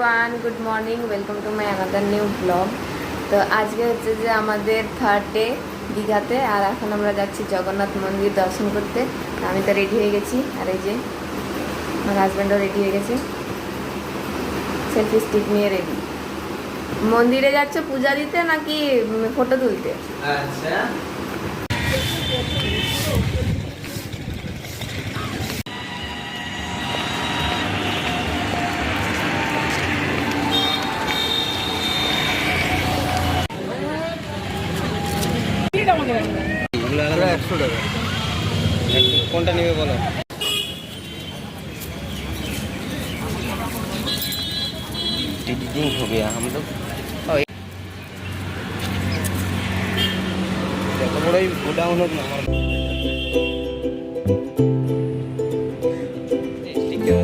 Everyone, good morning, welcome to my another new blog. তো আজকে হচ্ছে যে আমাদের থার্ড ডে দীঘাতে, আর এখন আমরা যাচ্ছি জগন্নাথ মন্দির দর্শন করতে। আমি তো রেডি হয়ে গেছি, আর এই যে আমার হাজব্যান্ডও রেডি হয়ে গেছে, সেলফি স্টিক নিয়ে রেডি। মন্দিরে যাচ্ছে পূজা দিতে নাকি ফটো তুলতে? আচ্ছা, কোনটা নেবে বলো? एडिटिंग हो गया हम लोग। देखो बड़ा ही डाउन हो गया हमारा। ठीक है,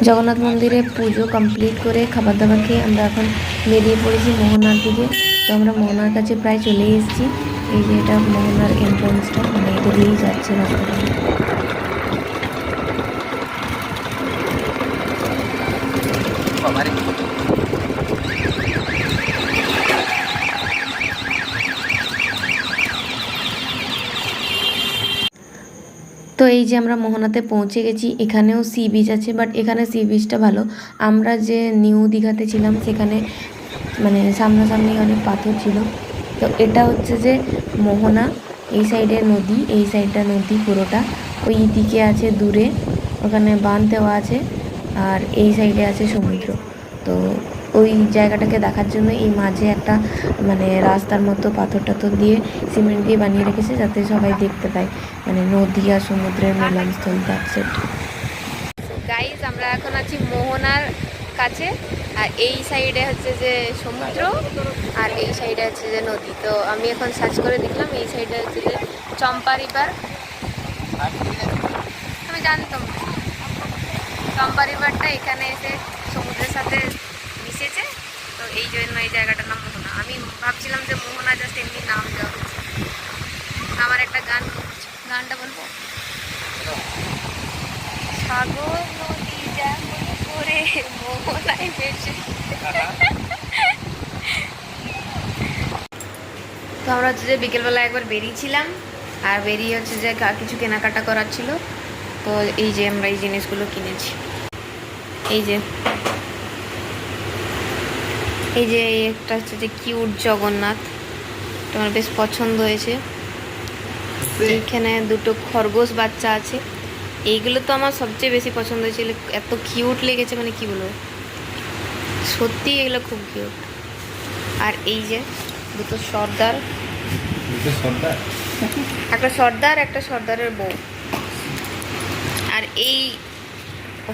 জগন্নাথ মন্দিরে পুজো কমপ্লিট করে খাবার দাবার খেয়ে আমরা এখন বেরিয়ে পড়েছি মোহনার দিকে। তো আমরা মোহনার কাছে প্রায় চলে এসেছি। এই যে এটা মোহনার এন্ট্রান্সটা, মানে এটা দিয়েই যাচ্ছে রাস্তাটা। তো এই যে আমরা মোহনাতে পৌঁছে গেছি। এখানেও সি বিচ আছে, বাট এখানে সি বিচটা ভালো। আমরা যে নিউ দীঘাতে ছিলাম সেখানে মানে সামনাসামনি অনেক পাথর ছিল। তো এটা হচ্ছে যে মোহনা, এই সাইডে নদী, এই সাইডটা নদী পুরোটা। ওই দিকে আছে দূরে, ওখানে বাঁধ দেওয়া আছে, আর এই সাইডে আছে সমুদ্র। তো ওই জায়গাটাকে দেখার জন্য এই মাঝে একটা মানে রাস্তার মতো পাথর টাথর দিয়ে সিমেন্ট দিয়ে বানিয়ে রেখেছে, যাতে সবাই দেখতে পায় মানে নদী আর সমুদ্রের মিলনস্থল। That's it. গাইস, আমরা এখন আছি মোহনার কাছে, আর এই সাইডে হচ্ছে যে সমুদ্র আর এই সাইডে হচ্ছে যে নদী। তো আমি এখন সার্চ করে দেখলাম এই সাইডে হচ্ছে যে চম্পা রিভার। আমি জানতাম চম্পা রিভারটা এখানে এসে সমুদ্রের সাথে মিশেছে, তো এই জন্য এই জায়গাটার নাম মোহনা। আমি ভাবছিলাম যে মোহনা জাস্ট এমনি নাম দেওয়া হচ্ছে। আমার একটা গানটা বলবো, সাগর নদী যেমন করে মোহনায় ভেসে। তো আমরা হচ্ছে যে বিকেলবেলা একবার বেরিয়েছিলাম, আর বেরিয়ে হচ্ছে যে কিছু কেনাকাটা করার ছিল। তো এই যে আমরা এই জিনিসগুলো কিনেছি। এই যে এই একটা হচ্ছে যে কিউট জগন্নাথ, তোমার বেশ পছন্দ হয়েছে। এইখানে দুটো খরগোশ বাচ্চা আছে, এইগুলো তো আমার সবচেয়ে বেশি পছন্দ হয়েছিল, এত কিউট লেগেছে মানে কি বলবো, সত্যি এগুলো খুব কিউট। আর এই যে দুটো সর্দার, একটা সর্দার একটা সর্দারের বউ। আর এই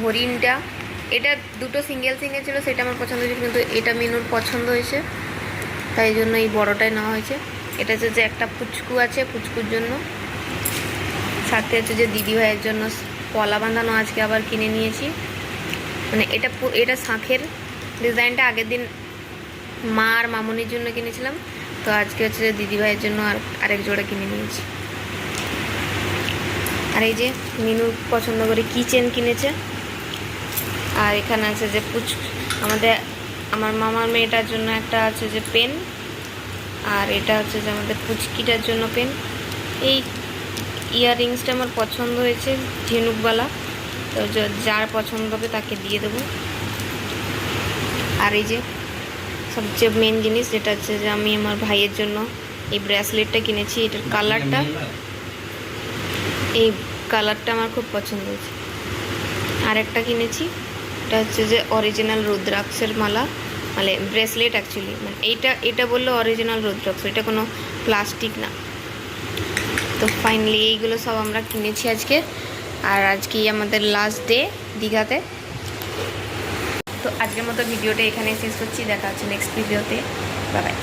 হরিণটা, এটা দুটো সিঙ্গেল ছিল, সেটা আমার পছন্দ হয়েছিল, কিন্তু এটা মিনুর পছন্দ হয়েছে, তাই জন্য এই বড়টাই নেওয়া হয়েছে। এটা হচ্ছে যে একটা পুচকু আছে, পুচকুর জন্য। সাথে হচ্ছে যে দিদি ভাইয়ের জন্য পলা বাঁধানো আজকে আবার কিনে নিয়েছি। মানে এটা শাঁখের ডিজাইনটা আগের দিন মা আর মামনির জন্য কিনেছিলাম, তো আজকে হচ্ছে যে দিদি ভাইয়ের জন্য আরেক জোড়া কিনে নিয়েছি। আর এই যে মিনুর পছন্দ করে কিচেন কিনেছে। আর এখানে আছে যে আমার মামার মেয়েটার জন্য একটা আছে যে পেন, আর এটা হচ্ছে যে আমাদের পুচকিটার জন্য পেন। এই ইয়াররিংসটা আমার পছন্দ হয়েছে, ঝিনুকওয়ালা, তো যার পছন্দ হবে তাকে দিয়ে দেবো। আর এই যে সবচেয়ে মেন জিনিস, যেটা হচ্ছে যে আমি আমার ভাইয়ের জন্য এই ব্রেসলেটটা কিনেছি। এটার কালারটা আমার খুব পছন্দ হয়েছে। আর একটা কিনেছি, এটা হচ্ছে যে অরিজিনাল রুদ্রাক্ষের মালা, মানে ব্রেসলেট অ্যাকচুয়ালি, মানে এটা বললো অরিজিনাল রুদ্রাক্ষ, এটা কোনো প্লাস্টিক না। তো ফাইনালি এইগুলো সব আমরা কিনেছি আজকে, আর আজকেই আমাদের লাস্ট ডে দীঘাতে। তো আজকের মতো ভিডিওটা এখানে শেষ করছি, দেখা হচ্ছে নেক্সট ভিডিওতে। Bye bye.